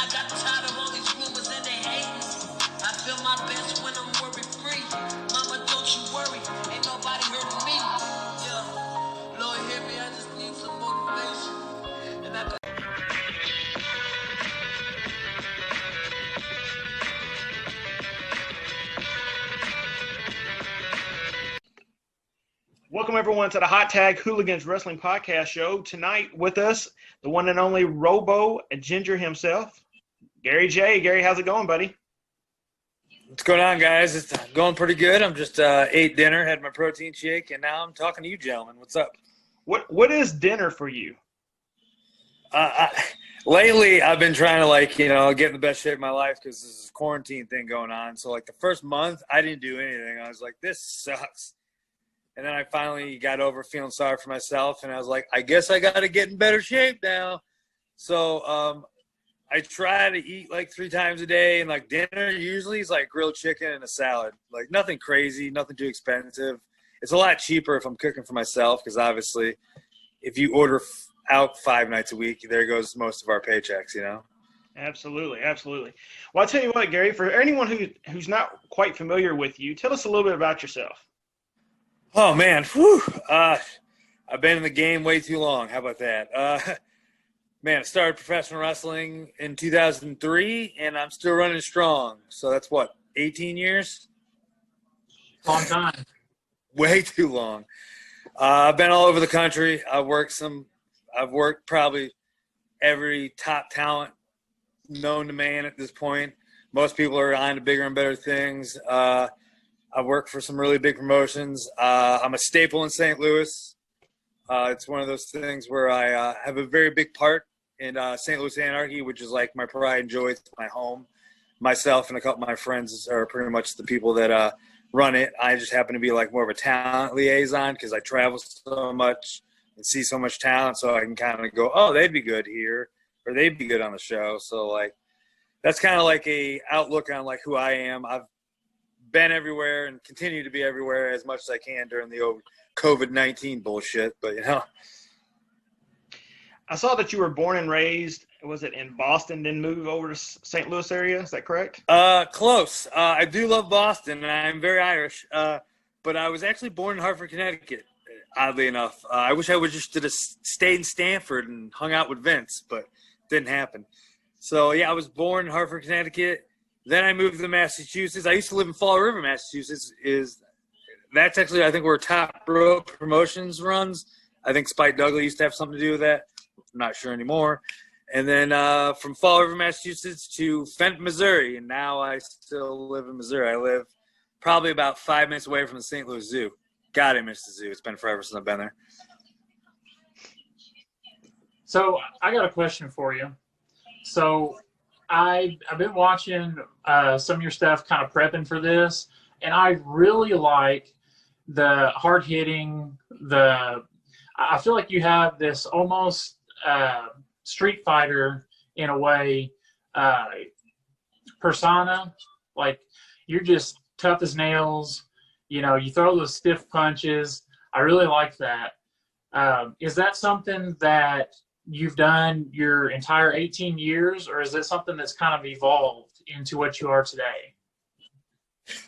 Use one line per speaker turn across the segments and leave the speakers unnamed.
I got tired of all these rumors and they hating. I feel my best when I'm worry-free. Mama, don't you worry, ain't nobody hurting me. Yeah, Lord, hear me, I just need some motivation. And I
Welcome, everyone, to the Hot Tag Hooligans Wrestling Podcast Show. Tonight with us, the one and only Robo, a Ginger himself, Gary J. Gary, how's it going, buddy?
What's going on, guys? It's going pretty good. I'm just ate dinner, had my protein shake, and now I'm talking to you gentlemen. What's up?
What is dinner for you?
Lately, I've been trying to, get in the best shape of my life because this is quarantine thing going on. So, the first month, I didn't do anything. I was like, this sucks. And then I finally got over feeling sorry for myself, and I was like, I guess I got to get in better shape now. So I try to eat 3 times a day, and dinner usually is grilled chicken and a salad. Nothing crazy, nothing too expensive. It's a lot cheaper if I'm cooking for myself because obviously if you order out 5 nights a week, there goes most of our paychecks,
Absolutely. Well, I'll tell you what, Gary, for anyone who's not quite familiar with you, tell us a little bit about yourself.
Oh, man. Whew. I've been in the game way too long. How about that? Man, I started professional wrestling in 2003, and I'm still running strong. So that's, 18 years?
Long time.
Way too long. I've been all over the country. I've worked probably every top talent known to man at this point. Most people are on to bigger and better things. I work for some really big promotions. I'm a staple in St. Louis. It's one of those things where I have a very big part in St. Louis Anarchy, which is my pride and joy. It's my home. Myself and a couple of my friends are pretty much the people that run it. I just happen to be more of a talent liaison because I travel so much and see so much talent, so I can kind of go, oh, they'd be good here, or they'd be good on the show. So that's kind of a outlook on who I am. I've been everywhere and continue to be everywhere as much as I can during the old COVID-19 bullshit, but
I saw that you were born and raised, was it in Boston, then moved over to St. Louis area? Is that correct?
Close. I do love Boston, and I'm very Irish, but I was actually born in Hartford, Connecticut, oddly enough. I wish I would just stayed in Stanford and hung out with Vince, but it didn't happen. So, yeah, I was born in Hartford, Connecticut. Then I moved to Massachusetts. I used to live in Fall River, Massachusetts. That's actually, I think, where Top Rope Promotions runs. I think Spike Dudley used to have something to do with that. I'm not sure anymore. And then from Fall River, Massachusetts to Fenton, Missouri. And now I still live in Missouri. I live probably about 5 minutes away from the St. Louis Zoo. God, I miss the zoo. It's been forever since I've been there.
So I got a question for you. So I've been watching some of your stuff, kind of prepping for this, and I really like the hard hitting. I feel like you have this almost Street Fighter in a way persona. You're just tough as nails. You throw those stiff punches. I really like that. Is that something that you've done your entire 18 years, or is it something that's kind of evolved into what you are today?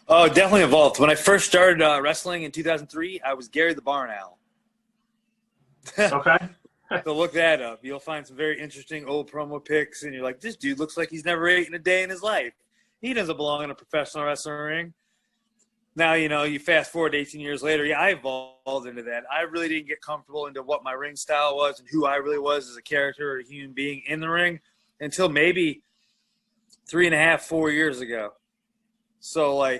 Oh, definitely evolved. When I first started wrestling in 2003, I was Gary the Barn Owl.
Okay.
So look that up. You'll find some very interesting old promo pics, and you're like, this dude looks like he's never eaten a day in his life. He doesn't belong in a professional wrestling ring. Now, you fast forward 18 years later, I evolved into that. I really didn't get comfortable into what my ring style was and who I really was as a character or a human being in the ring until maybe 3.5, 4 years ago. So,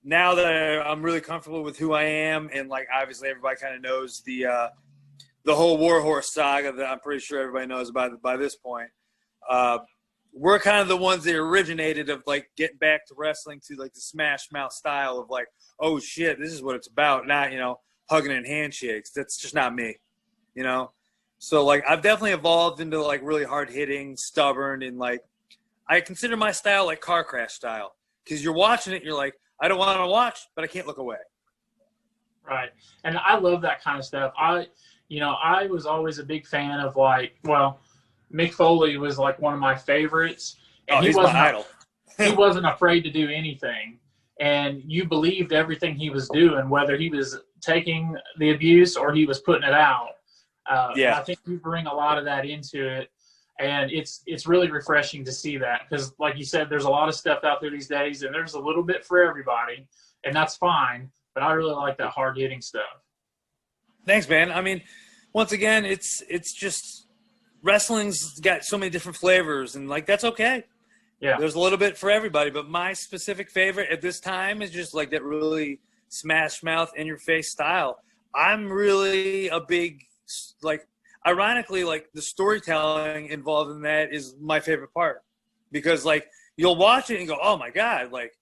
now that I'm really comfortable with who I am, and, obviously everybody kind of knows the whole Warhorse saga that I'm pretty sure everybody knows about by this point, we're kind of the ones that originated of getting back to wrestling to the Smash Mouth style of oh shit, this is what it's about, not hugging and handshakes. That's just not me, So I've definitely evolved into really hard hitting, stubborn, and I consider my style car crash style because you're watching it, you're like, I don't want to watch, but I can't look away.
Right, and I love that kind of stuff. I was always a big fan of Mick Foley was one of my favorites. and
Oh, he's my idol.
He wasn't afraid to do anything, and you believed everything he was doing, whether he was taking the abuse or he was putting it out. And I think you bring a lot of that into it, and it's really refreshing to see that, because, like you said, there's a lot of stuff out there these days, and there's a little bit for everybody, and that's fine. But I really like that hard hitting stuff.
Thanks, man. I mean, once again, it's just wrestling's got so many different flavors, and like that's okay.
Yeah,
there's a little bit for everybody, but my specific favorite at this time is just like that really smash mouth in your face style. I'm really a big, like, ironically, like the storytelling involved in that is my favorite part, because like you'll watch it and go, oh my God, like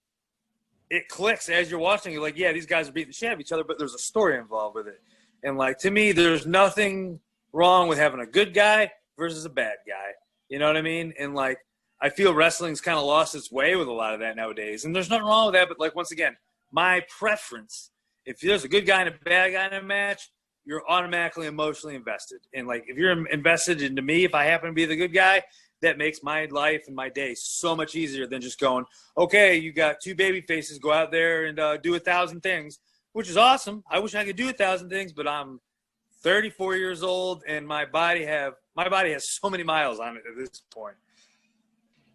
it clicks as you're watching. You're like, yeah, these guys are beating the shit out of each other, but there's a story involved with it. And like, to me, there's nothing wrong with having a good guy versus a bad guy. You know what I mean? And like, I feel wrestling's kind of lost its way with a lot of that nowadays. And there's nothing wrong with that. But like, once again, my preference, if there's a good guy and a bad guy in a match, you're automatically emotionally invested. And like, if you're invested into me, if I happen to be the good guy, that makes my life and my day so much easier than just going, okay, you got two baby faces, go out there and do 1,000 things, which is awesome. I wish I could do 1,000 things, but I'm 34 years old and my body has so many miles on it at this point.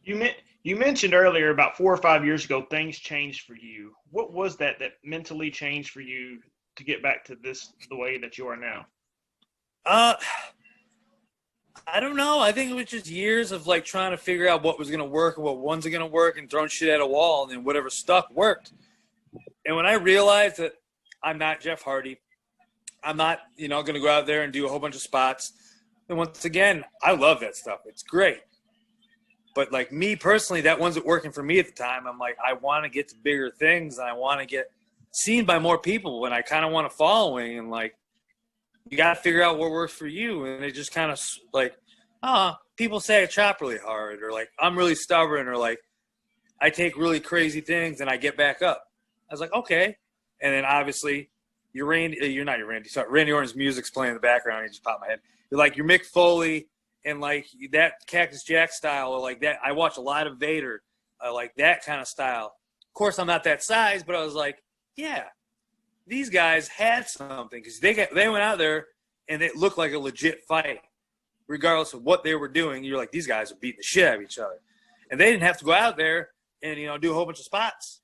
You mentioned earlier about 4 or 5 years ago, things changed for you. What was that mentally changed for you to get back to the way that you are now?
I don't know. I think it was just years of like trying to figure out what was going to work and what wasn't going to work, and throwing shit at a wall, and then whatever stuck worked. And when I realized that I'm not Jeff Hardy, I'm not, going to go out there and do a whole bunch of spots. And once again, I love that stuff. It's great. But like me personally, that wasn't working for me at the time. I'm like, I want to get to bigger things, and I want to get seen by more people, and I kind of want a following, and like, you got to figure out what works for you. And it just kind of like, people say I chop really hard, or like I'm really stubborn, or like I take really crazy things and I get back up. I was like, okay. And then obviously Randy Orton's music's playing in the background. And it just popped in my head. You're like, you're Mick Foley, and like that Cactus Jack style, or like that. I watch a lot of Vader, like that kind of style. Of course, I'm not that size, but I was like, yeah, these guys had something, because they went out there and it looked like a legit fight, regardless of what they were doing. You're like, these guys are beating the shit out of each other, and they didn't have to go out there and do a whole bunch of spots.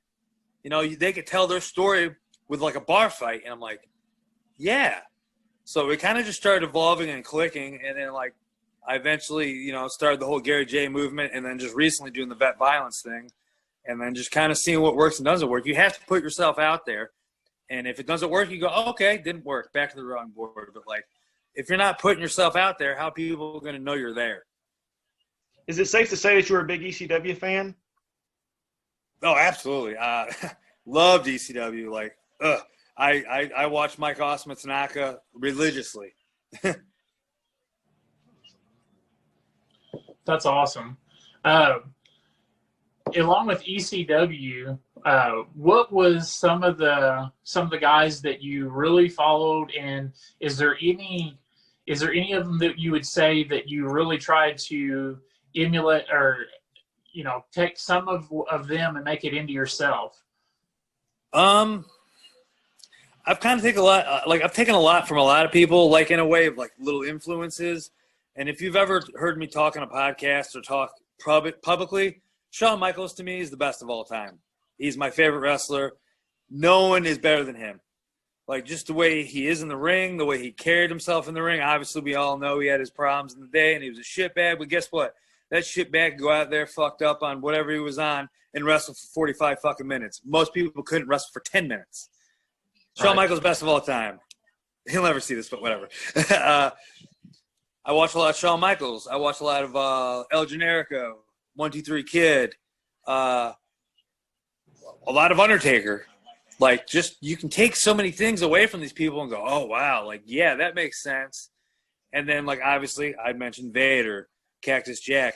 They could tell their story with like a bar fight, and I'm like, yeah. So it kind of just started evolving and clicking, and then like I eventually started the whole Gary J movement, and then just recently doing the vet violence thing, and then just kind of seeing what works and doesn't work. You have to put yourself out there. And if it doesn't work, you go, oh, okay, didn't work, back to the drawing board. But like, if you're not putting yourself out there, how are people going to know you're there?
Is it safe to say that you're a big ECW fan?
Oh, absolutely. Loved ECW. Like, I watch Mike Awesome Tanaka religiously.
That's awesome. Along with ECW, what was some of the guys that you really followed, and is there any of them that you would say that you really tried to emulate, or take some of them and make it into yourself?
I've kind of taken a lot. I've taken a lot from a lot of people, like in a way of like little influences. And if you've ever heard me talk on a podcast or talk publicly, Shawn Michaels to me is the best of all time. He's my favorite wrestler. No one is better than him. Like, just the way he is in the ring, the way he carried himself in the ring. Obviously, we all know he had his problems in the day, and he was a shitbag. But guess what? That shitbag could go out there, fucked up on whatever he was on, and wrestle for 45 fucking minutes. Most people couldn't wrestle for 10 minutes. Shawn Michaels, best of all time. He'll never see this, but whatever. I watch a lot of Shawn Michaels. I watch a lot of El Generico, 1-2-3 Kid, a lot of Undertaker. Like, just, you can take so many things away from these people and go, oh, wow, like, yeah, that makes sense. And then, like, obviously, I mentioned Vader, Cactus Jack.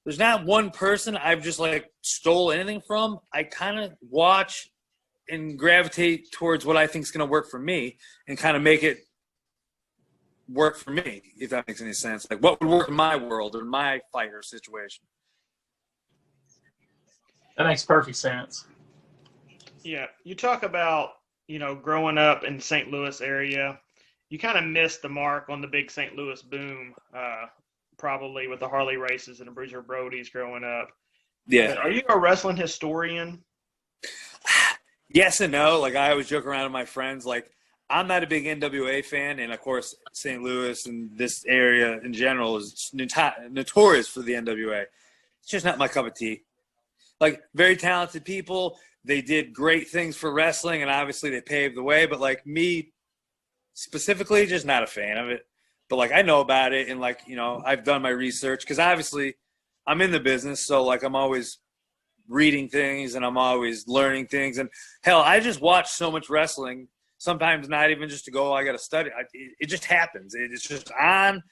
There's not one person I've just, like, stole anything from. I kind of watch and gravitate towards what I think is going to work for me and kind of make it work for me, if that makes any sense. Like, what would work in my world or my fight or situation?
That makes perfect sense.
Yeah, you talk about, growing up in the St. Louis area. You kind of missed the mark on the big St. Louis boom, probably with the Harley races and the Bruiser Brodies growing up.
Yeah.
But are you a wrestling historian?
Yes and no. Like, I always joke around with my friends. Like, I'm not a big NWA fan, and of course, St. Louis and this area in general is notorious for the NWA. It's just not my cup of tea. Like, very talented people. They did great things for wrestling, and obviously they paved the way. But, like, me specifically, just not a fan of it. But, like, I know about it, and, like, I've done my research because obviously I'm in the business. So, like, I'm always reading things and I'm always learning things. And, hell, I just watch so much wrestling, sometimes not even just to go, I got to study. It just happens. It's just on,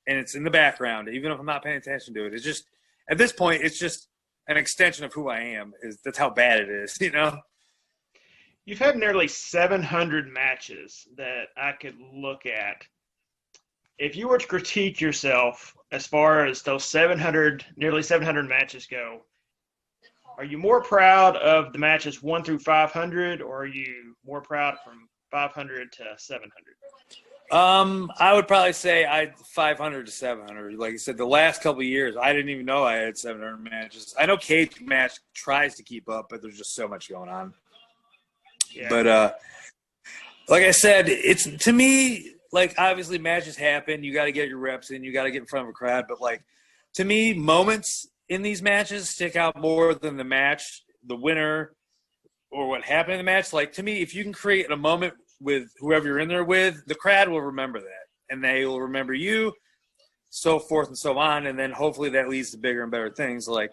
and it's in the background, even if I'm not paying attention to it. It's just, at this point, it's just an extension of who I am. That's how bad it is,
You've had nearly 700 matches that I could look at. If you were to critique yourself as far as those nearly 700 matches go, are you more proud of the matches 1 through 500, or are you more proud from 500 to 700?
I would probably say 500 to 700. Like I said, the last couple of years, I didn't even know I had 700 matches. I know Cage Match tries to keep up, but there's just so much going on.
Yeah.
But like I said, it's, to me, like, obviously matches happen. You got to get your reps in. You got to get in front of a crowd. But, like, to me, moments in these matches stick out more than the match, the winner, or what happened in the match. Like, to me, if you can create a moment with whoever you're in there with, the crowd will remember that. And they will remember you, so forth and so on. And then hopefully that leads to bigger and better things. Like,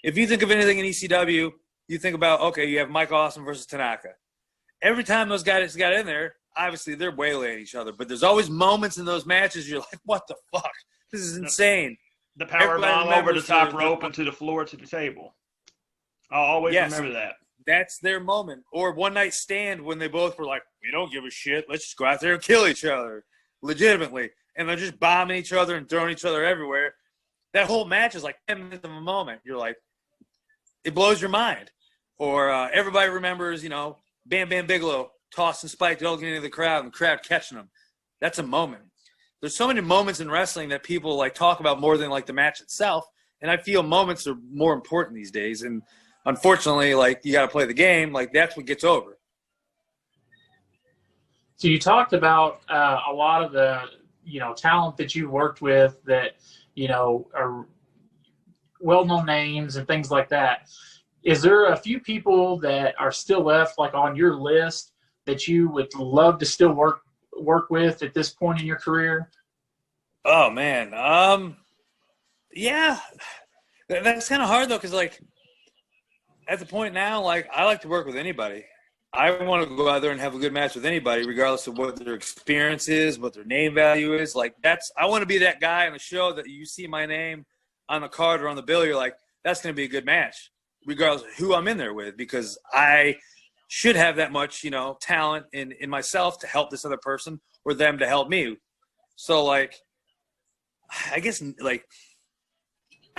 if you think of anything in ECW, you think about, okay, you have Mike Awesome versus Tanaka. Every time those guys got in there, obviously they're waylaying each other. But there's always moments in those matches you're like, what the fuck? This is insane.
The power bomb over the top rope and to the floor to the table. I'll always remember that.
That's their moment. Or one night stand when they both were like, we don't give a shit. Let's just go out there and kill each other. Legitimately. And they're just bombing each other and throwing each other everywhere. That whole match is like 10 minutes of a moment. You're like, it blows your mind. Or everybody remembers, Bam Bam Bigelow tossing Spike Duggan into the crowd and the crowd catching him. That's a moment. There's so many moments in wrestling that people like talk about more than like the match itself. And I feel moments are more important these days. And unfortunately, like, you got to play the game. Like, that's what gets over.
So you talked about a lot of the, talent that you worked with that, are well-known names and things like that. Is there a few people that are still left, like, on your list that you would love to still work with at this point in your career?
Oh, man. Yeah. That's kind of hard, though, because, like, at the point now, like, I like to work with anybody. I want to go out there and have a good match with anybody, regardless of what their experience is, what their name value is. Like, I want to be that guy on the show that you see my name on the card or on the bill. You're like, that's going to be a good match, regardless of who I'm in there with, because I should have that much, talent in myself to help this other person or them to help me. So, like, I guess, like,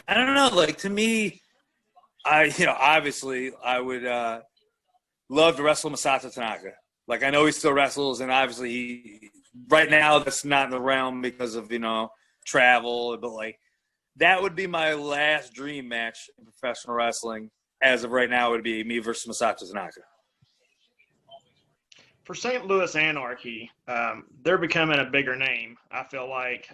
I don't know. Like, to me, obviously I would love to wrestle Masato Tanaka. Like, I know he still wrestles, and obviously right now that's not in the realm because of, travel. But, like, that would be my last dream match in professional wrestling. As of right now, it would be me versus Masato Tanaka.
For St. Louis Anarchy, they're becoming a bigger name. I feel like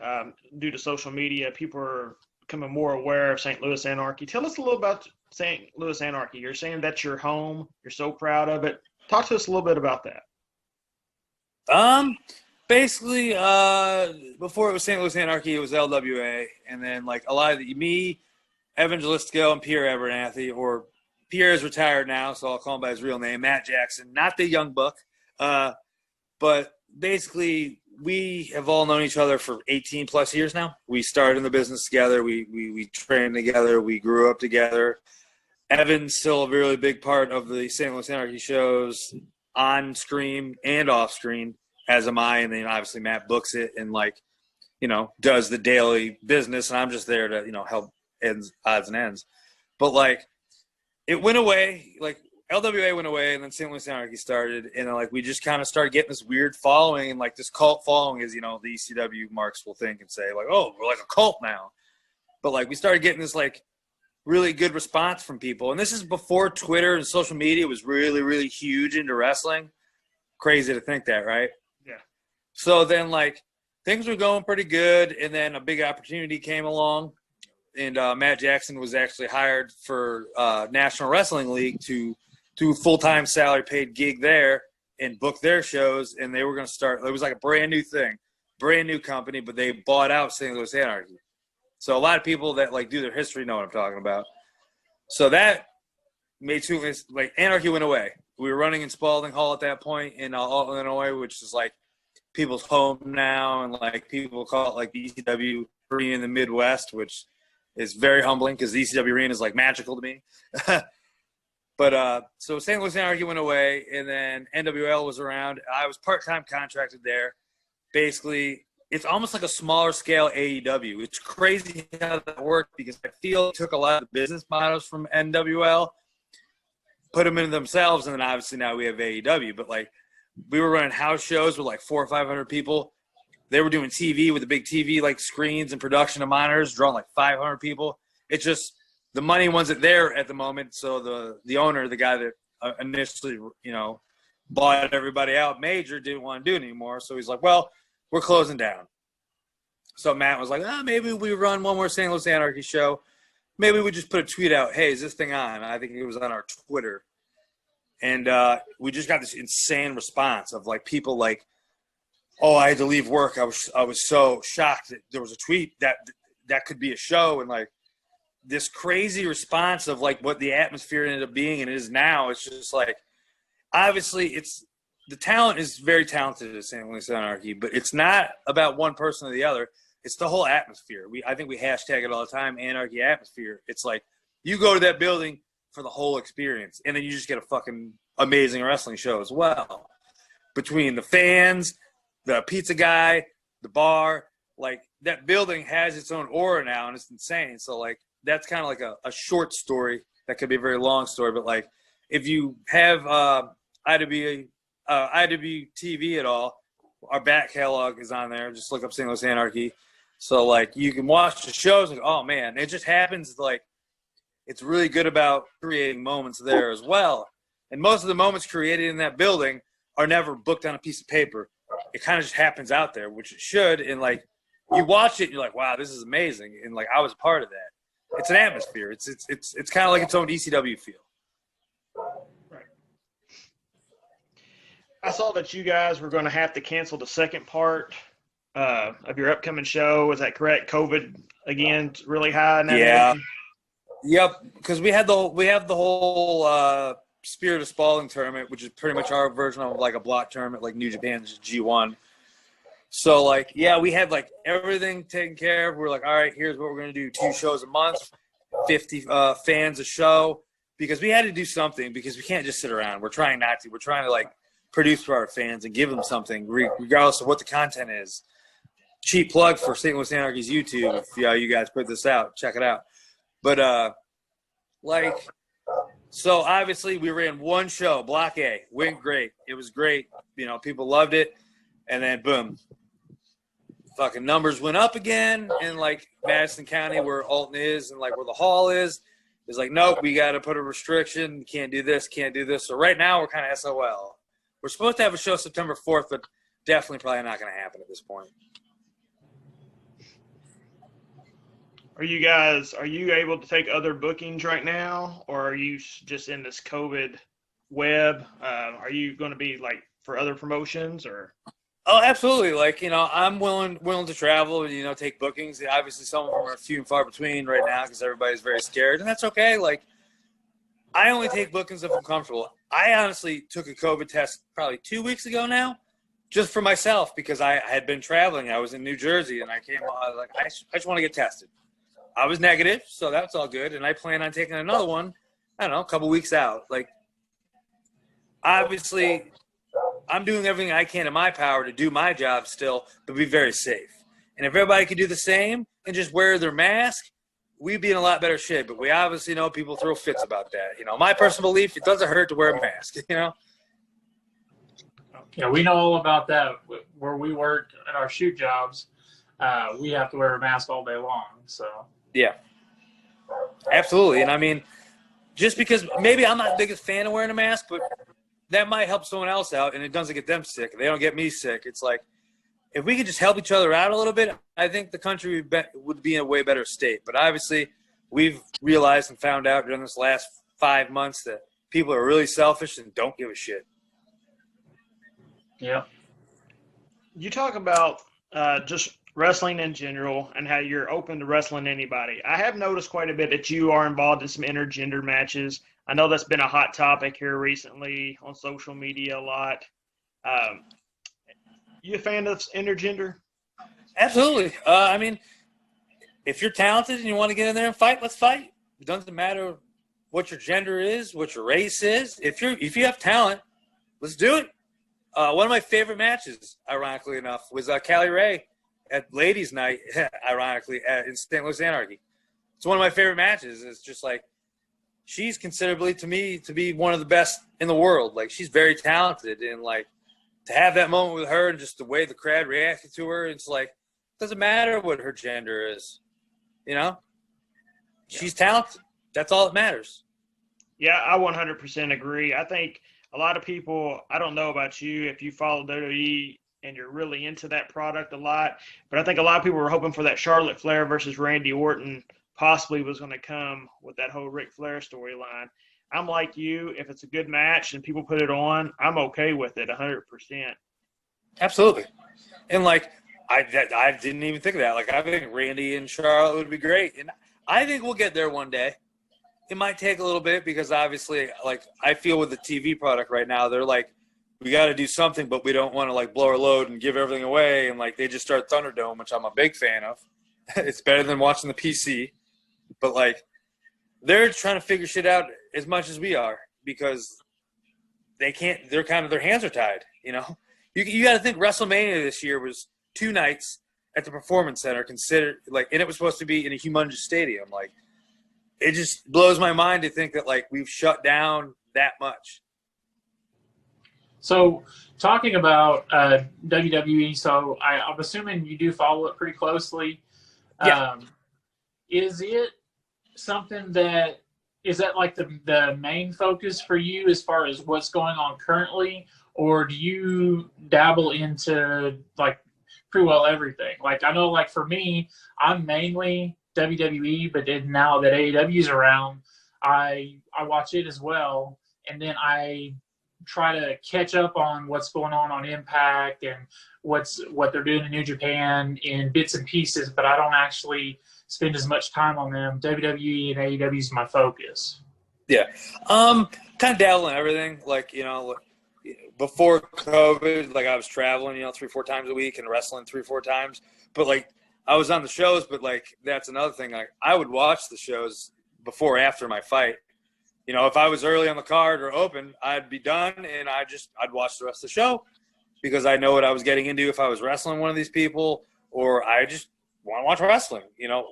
due to social media, people are becoming more aware of St. Louis Anarchy. Tell us a little about St. Louis Anarchy. You're saying that's your home. You're so proud of it. Talk to us a little bit about that.
Basically, before it was St. Louis Anarchy, it was LWA. And then, like, a lot of me, Evan Jalisco, and Pierre Abernathy, or Pierre's retired now, so I'll call him by his real name, Matt Jackson, not the young buck. But basically, we have all known each other for 18 plus years now. We started in the business together. We trained together. We grew up together. Evan's still a really big part of the St. Louis Anarchy shows on screen and off screen, as am I. And then obviously Matt books it and, like, does the daily business. And I'm just there to, help odds and ends. But, like, it went away. Like LWA went away, and then St. Louis Anarchy started, and then, like, we just kind of started getting this weird following, and like this cult following, as you know, the ECW marks will think and say, like, oh, we're like a cult now. But like we started getting this like really good response from people, and this is before Twitter and social media was really, really huge into wrestling. Crazy to think that, right?
Yeah.
So then, like, things were going pretty good, and then a big opportunity came along, and Matt Jackson was actually hired for National Wrestling League to do a full-time salary-paid gig there and book their shows, and they were going to start. It was like a brand new thing, brand new company, but they bought out St. Louis Anarchy. So a lot of people that like do their history know what I'm talking about. So that made St. Louis, like, Anarchy went away. We were running in Spalding Hall at that point in Illinois, which is like people's home now, and like people call it like the ECW arena in the Midwest, which is very humbling because the ECW arena is like magical to me. But so St. Louis Anarchy went away, and then NWL was around. I was part-time contracted there. Basically, it's almost like a smaller scale AEW. It's crazy how that worked because I feel it took a lot of the business models from NWL, put them into themselves, and then obviously now we have AEW. But like, we were running house shows with like 400 or 500 people. They were doing TV with the big TV like screens and production of monitors, drawing like 500 people. It's just the money wasn't there at the moment. So the owner, the guy that initially, you know, bought everybody out major, didn't want to do it anymore. So he's like, well, we're closing down. So Matt was like, maybe we run one more St. Louis Anarchy show. Maybe we just put a tweet out, hey, is this thing on? I think it was on our Twitter. And we just got this insane response of like people like, oh, I had to leave work. I was so shocked that there was a tweet that could be a show, and like this crazy response of like what the atmosphere ended up being and it is now. It's just like, obviously the talent is very talented at St. Louis Anarchy, but it's not about one person or the other. It's the whole atmosphere. I think we hashtag it all the time, Anarchy atmosphere. It's like you go to that building for the whole experience, and then you just get a fucking amazing wrestling show as well. Between the fans, the pizza guy, the bar, like that building has its own aura now, and it's insane. So like that's kind of like a short story that could be a very long story, but like if you have IWTV at all, our back catalog is on there. Just look up St. Louis Anarchy. So like you can watch the shows and oh man, it just happens like it's really good about creating moments there as well. And most of the moments created in that building are never booked on a piece of paper. It kind of just happens out there, which it should. And like you watch it, and you're like, wow, this is amazing. And like I was part of that. It's an atmosphere. It's kind of like its own ECW feel.
Right. I saw that you guys were going to have to cancel the second part of your upcoming show. Is that correct? COVID again, really high now.
Yeah. Yep. Because we have the whole Spirit of Spalding tournament, which is pretty much our version of like a block tournament, like New Japan's G1. So like, yeah, we had like everything taken care of. We're like, all right, here's what we're gonna do: 2 shows a month, 50 fans a show, because we had to do something because we can't just sit around. We're trying not to. We're trying to like produce for our fans and give them something, regardless of what the content is. Cheap plug for St. Louis Anarchy's YouTube. If you guys put this out, check it out. But like, so obviously we ran one show, Block A, went great. It was great. You know, people loved it. And then boom, fucking numbers went up again. And like Madison County, where Alton is, and like where the hall is like, nope, we got to put a restriction. Can't do this, can't do this. So right now we're kind of SOL. We're supposed to have a show September 4th, but definitely probably not going to happen at this point.
Are you able to take other bookings right now, or are you just in this COVID web? Are you going to be like for other promotions or?
Oh, absolutely. Like, you know, I'm willing to travel and, you know, take bookings. Obviously, some of them are few and far between right now because everybody's very scared, and that's okay. Like, I only take bookings if I'm comfortable. I honestly took a COVID test probably 2 weeks ago now, just for myself because I had been traveling. I was in New Jersey, and I was like, I just want to get tested. I was negative, so that's all good, and I plan on taking another one, I don't know, a couple weeks out. Like, obviously, I'm doing everything I can in my power to do my job still, but be very safe. And if everybody could do the same and just wear their mask, we'd be in a lot better shape. But we obviously know people throw fits about that. My personal belief, it doesn't hurt to wear a mask.
Yeah, we know all about that. Where we work at our shoot jobs, we have to wear a mask all day long. So
Yeah, absolutely. And I mean, just because maybe I'm not the biggest fan of wearing a mask, but that might help someone else out, and it doesn't get them sick. They don't get me sick. It's like, if we could just help each other out a little bit, I think the country would be in a way better state. But obviously, we've realized and found out during this last 5 months that people are really selfish and don't give a shit.
yeah.
You talk about just wrestling in general and how you're open to wrestling anybody. I have noticed quite a bit that you are involved in some intergender matches. I know that's been a hot topic here recently on social media a lot. You a fan of intergender?
Absolutely. I mean, if you're talented and you want to get in there and fight, let's fight. It doesn't matter what your gender is, what your race is. If you have talent, let's do it. One of my favorite matches, ironically enough, was Callie Ray at Ladies' Night, ironically, in Louis Anarchy. It's one of my favorite matches. It's just like, she's considerably, to me, to be one of the best in the world. Like, she's very talented, and like, to have that moment with her and just the way the crowd reacted to her, it's like, it doesn't matter what her gender is. She's talented. That's all that matters.
Yeah, I 100% agree. I think a lot of people, I don't know about you, if you follow WWE and you're really into that product a lot, but I think a lot of people were hoping for that Charlotte Flair versus Randy Orton possibly was going to come with that whole Ric Flair storyline. I'm like you, if it's a good match and people put it on, I'm okay with it 100%.
Absolutely. And like, I didn't even think of that. Like, I think Randy and Charlotte would be great. And I think we'll get there one day. It might take a little bit because obviously, like, I feel with the TV product right now, they're like, we got to do something, but we don't want to like blow our load and give everything away. And like, they just start Thunderdome, which I'm a big fan of. It's better than watching the PC. But like, they're trying to figure shit out as much as we are because they can't. They're kind of, their hands are tied. You got to think WrestleMania this year was 2 nights at the Performance Center, considered like, and it was supposed to be in a humongous stadium. Like, it just blows my mind to think that like we've shut down that much.
So talking about WWE, so I'm assuming you do follow it pretty closely.
Yeah.
Is it something that is that like the main focus for you as far as what's going on currently, or do you dabble into like pretty well everything? Like, I know, like, for me, I'm mainly WWE, but then now that AEW's around, I watch it as well, and then I try to catch up on what's going on Impact and what they're doing in New Japan in bits and pieces, but I don't actually spend as much time on them. WWE and AEW is my focus.
Yeah. Kind of dabble in everything. Like, before COVID, like, I was traveling, 3-4 times a week and wrestling 3-4 times. But like, I was on the shows, but like, that's another thing. Like, I would watch the shows before or after my fight. If I was early on the card or open, I'd be done and I'd watch the rest of the show because I know what I was getting into if I was wrestling one of these people, or I just want to watch wrestling,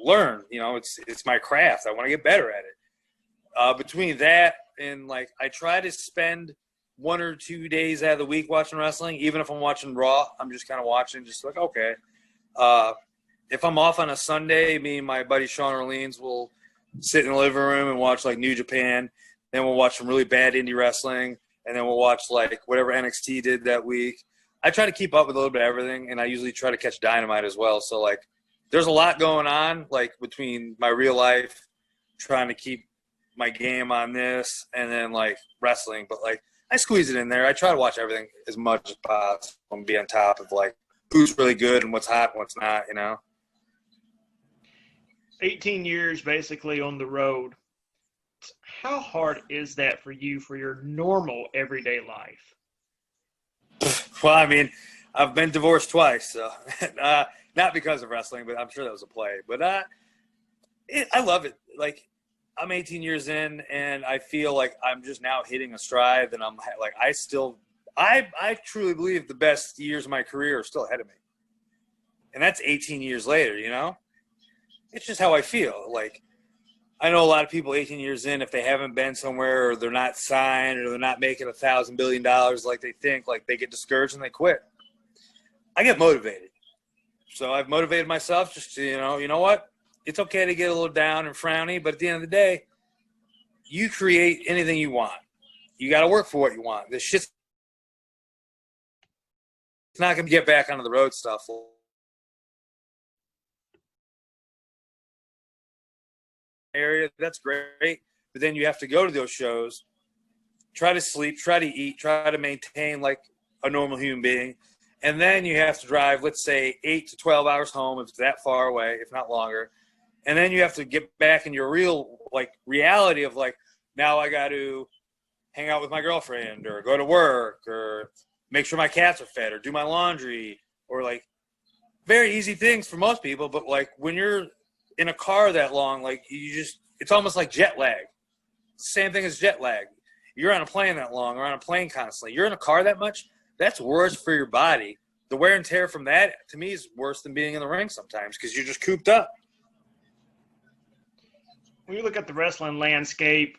learn, it's my craft. I want to get better at it. Between that and like, I try to spend 1 or 2 days out of the week watching wrestling. Even if I'm watching Raw, I'm just kind of watching, just like, okay. If I'm off on a Sunday, me and my buddy Sean Orleans will sit in the living room and watch like New Japan. Then we'll watch some really bad indie wrestling, and then we'll watch like whatever NXT did that week. I try to keep up with a little bit of everything, and I usually try to catch Dynamite as well. So like, there's a lot going on, like between my real life, trying to keep my game on this, and then like wrestling. But like, I squeeze it in there. I try to watch everything as much as possible and be on top of like who's really good and what's hot and what's not.
18 years basically on the road. How hard is that for you for your normal everyday life?
Well, I mean, I've been divorced twice, so not because of wrestling, but I'm sure that was a play. But I love it. Like, I'm 18 years in, and I feel like I'm just now hitting a stride, and I'm like, I truly believe the best years of my career are still ahead of me, and that's 18 years later. It's just how I feel. Like, I know a lot of people 18 years in, if they haven't been somewhere or they're not signed or they're not making $1,000 billion like they think, like they get discouraged and they quit. I get motivated. So I've motivated myself just to, you know what? It's okay to get a little down and frowny, but at the end of the day, you create anything you want. You got to work for what you want. This shit's not going to get back onto the road stuff. Area, that's great. But then you have to go to those shows, try to sleep, try to eat, try to maintain like a normal human being. And then you have to drive, let's say, 8 to 12 hours home if it's that far away, if not longer. And then you have to get back in your real like reality of like, now I got to hang out with my girlfriend or go to work or make sure my cats are fed or do my laundry or like very easy things for most people. But like when you're in a car that long, like it's almost like jet lag. Same thing as jet lag. You're on a plane that long or on a plane constantly. You're in a car that much. That's worse for your body. The wear and tear from that, to me, is worse than being in the ring sometimes because you're just cooped up.
When you look at the wrestling landscape,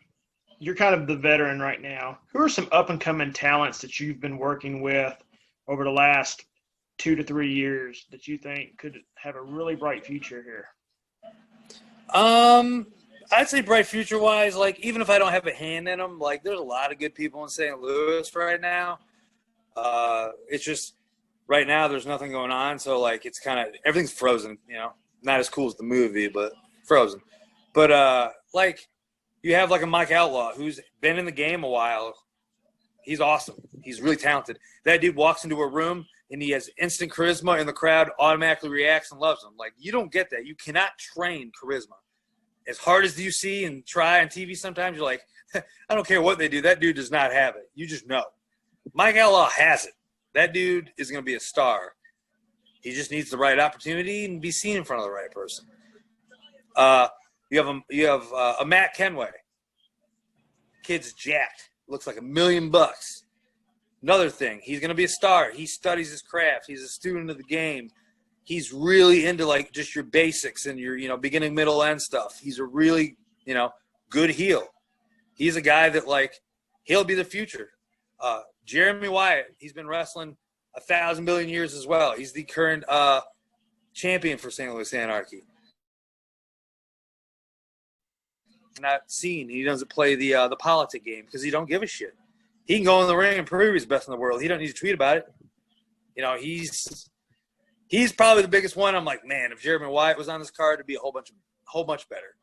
you're kind of the veteran right now. Who are some up-and-coming talents that you've been working with over the last 2 to 3 years that you think could have a really bright future here?
I'd say bright future-wise, like even if I don't have a hand in them, like there's a lot of good people in St. Louis right now. It's just right now there's nothing going on, so like it's kind of everything's frozen. Not as cool as the movie, but frozen. But like you have like a Mike Outlaw who's been in the game a while. He's awesome. He's really talented. That dude walks into a room and he has instant charisma, and the crowd automatically reacts and loves him. Like you don't get that. You cannot train charisma. As hard as you see and try on TV sometimes, you're like, I don't care what they do. That dude does not have it. You just know. Mike Outlaw has it. That dude is going to be a star. He just needs the right opportunity and be seen in front of the right person. You have a Matt Kenway. Kid's jacked. Looks like $1 million. Another thing, he's going to be a star. He studies his craft. He's a student of the game. He's really into like just your basics and your beginning, middle, end stuff. He's a really good heel. He's a guy that like he'll be the future. Jeremy Wyatt, he's been wrestling 1,000 billion years as well. He's the current champion for St. Louis Anarchy. Not seen. He doesn't play the politic game because he don't give a shit. He can go in the ring and prove he's best in the world. He don't need to tweet about it. He's probably the biggest one. I'm like, man, if Jeremy Wyatt was on this card, it'd be a whole bunch better.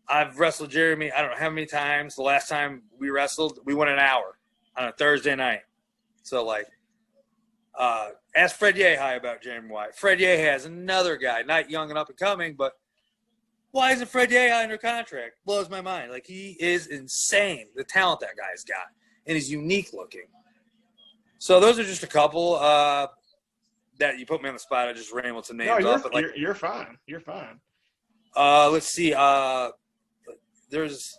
I've wrestled Jeremy, I don't know how many times. The last time we wrestled, we went an hour on a Thursday night. So, like, ask Fred Yehi about Jeremy Wyatt. Fred Yehi has another guy, not young and up and coming, but why isn't Fred Yehi under contract? Blows my mind. Like, he is insane, the talent that guy's got, and he's unique looking. So those are just a couple that you put me on the spot. I just rambled some names off. But like,
you're fine. You're fine.
Let's see. There's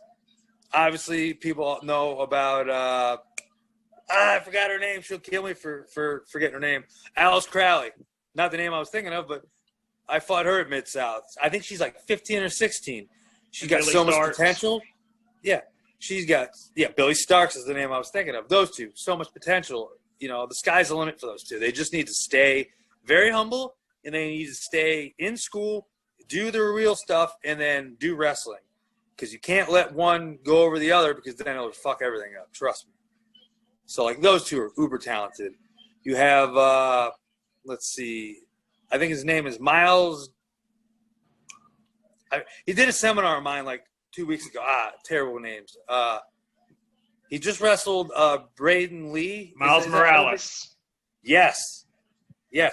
obviously people know about I forgot her name. She'll kill me for forgetting her name. Alice Crowley. Not the name I was thinking of, but I fought her at Mid-South. I think she's like 15 or 16. She's got so much potential. Yeah. She's got Billy Starks is the name I was thinking of. Those two, so much potential. The sky's the limit for those two. They just need to stay very humble, and they need to stay in school, do their real stuff, and then do wrestling. Because you can't let one go over the other because then it'll fuck everything up. Trust me. So, like, those two are uber talented. You have, let's see, I think his name is Miles. He did a seminar of mine like 2 weeks ago. Terrible names. He just wrestled Braden Lee.
Miles Morales.
Yes.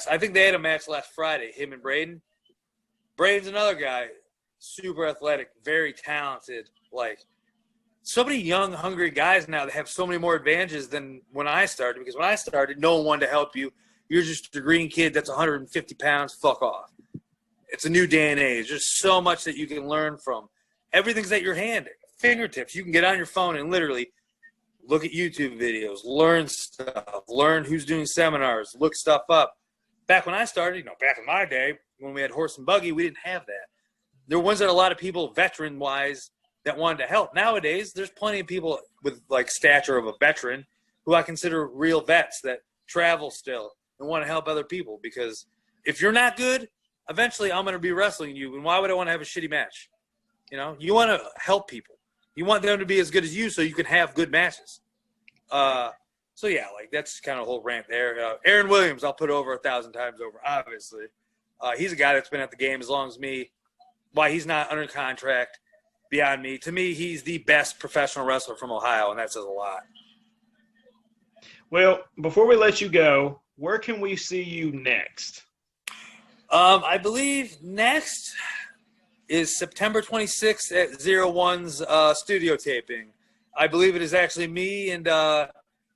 I think they had a match last Friday, him and Braden. Braden's another guy, super athletic, very talented. Like, so many young, hungry guys now that have so many more advantages than when I started. Because when I started, no one wanted to help you. You're just a green kid that's 150 pounds. Fuck off. It's a new day and age. There's so much that you can learn from. Everything's at your hand, fingertips. You can get on your phone and literally look at YouTube videos, learn stuff, learn who's doing seminars, look stuff up. Back when I started, back in my day, when we had horse and buggy, we didn't have that. there wasn't a lot of people veteran-wise that wanted to help. Nowadays, there's plenty of people with like stature of a veteran who I consider real vets that travel still and want to help other people, because if you're not good, eventually I'm going to be wrestling you, and why would I want to have a shitty match? You know, you want to help people. You want them to be as good as you so you can have good matches. So, yeah, like that's kind of a whole rant there. Aaron Williams, I'll put over 1,000 times over, obviously. He's a guy that's been at the game as long as me. Why he's not under contract, beyond me. To me, he's the best professional wrestler from Ohio, and that says a lot.
Well, before we let you go, where can we see you next?
I believe next is September 26th at 01's studio taping. I believe it is actually me and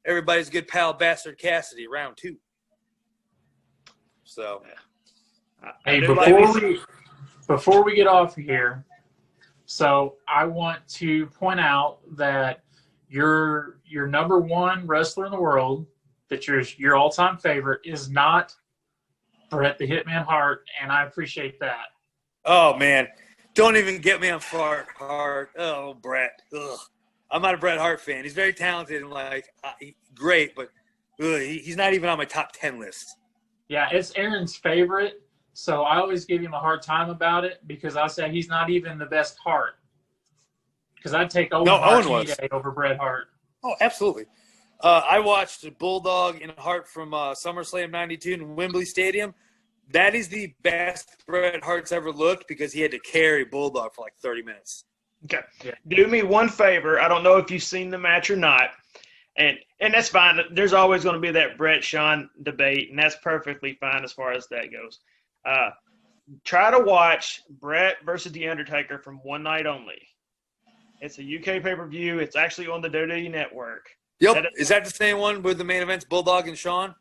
everybody's good pal Bastard Cassidy, round 2. So,
Hey,
I
before we get off here, so I want to point out that your number one wrestler in the world, that your all-time favorite, is not Bret the Hitman Hart, and I appreciate that.
oh, man. Don't even get me on Hart. Oh, Bret. Ugh. I'm not a Bret Hart fan. He's very talented and, like, great, but he's not even on my top 10 list.
Yeah, it's Aaron's favorite, so I always give him a hard time about it because I say he's not even the best Hart. Because I'd take Owen Hart any day over Bret Hart.
Oh, absolutely. I watched Bulldog and Hart from SummerSlam 92 in Wembley Stadium. That is the best Bret Hart's ever looked because he had to carry Bulldog for like 30 minutes.
Okay. Yeah. Do me one favor. I don't know if you've seen the match or not, and that's fine. There's always going to be that Bret-Shawn debate, and that's perfectly fine as far as that goes. Try to watch Bret versus The Undertaker from one night only. It's a UK pay-per-view. It's actually on the WWE Network.
Yep. Is that the same one with the main events, Bulldog and Shawn?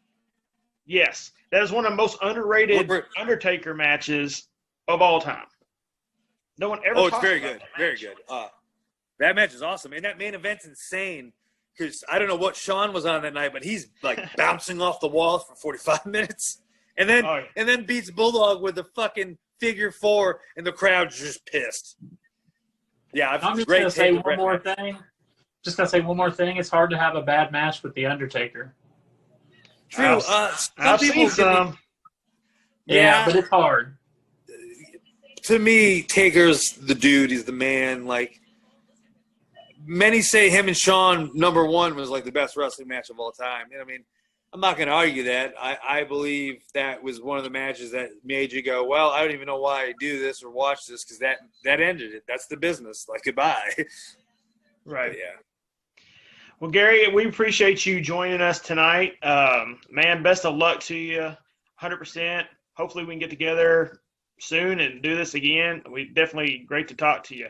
Yes. That is one of the most underrated Undertaker matches of all time. No one ever
it's very good. Very good. That match is awesome. And that main event's insane because I don't know what Shawn was on that night, but he's like bouncing off the walls for 45 minutes. And then beats Bulldog with a fucking figure 4, and the crowd's just pissed. Yeah,
I'm just going to say one more thing. Just going to say one more thing. It's hard to have a bad match with The Undertaker.
True.
I've seen some.
Yeah, but it's hard.
To me, Taker's the dude. He's the man. Like, many say him and Shawn, number 1, was like the best wrestling match of all time. And I mean, I'm not going to argue that. I believe that was one of the matches that made you go, well, I don't even know why I do this or watch this because that ended it. That's the business. Like, goodbye.
Right.
But yeah.
Well, Gary, we appreciate you joining us tonight. Man, best of luck to you, 100%. Hopefully we can get together soon and do this again. Definitely great to talk to you.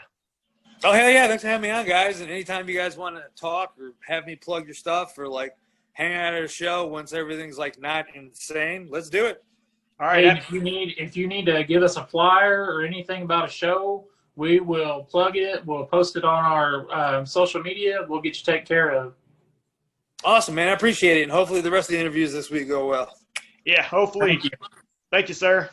Oh, hell yeah. Thanks for having me on, guys. And anytime you guys want to talk or have me plug your stuff or, like, hang out at a show once everything's, like, not insane, let's do it.
All right. Hey, if you need to give us a flyer or anything about a show, we will plug it. We'll post it on our social media. We'll get you taken care of.
Awesome, man. I appreciate it. And hopefully the rest of the interviews this week go well.
Yeah, hopefully.
Thank you.
Thank you, sir.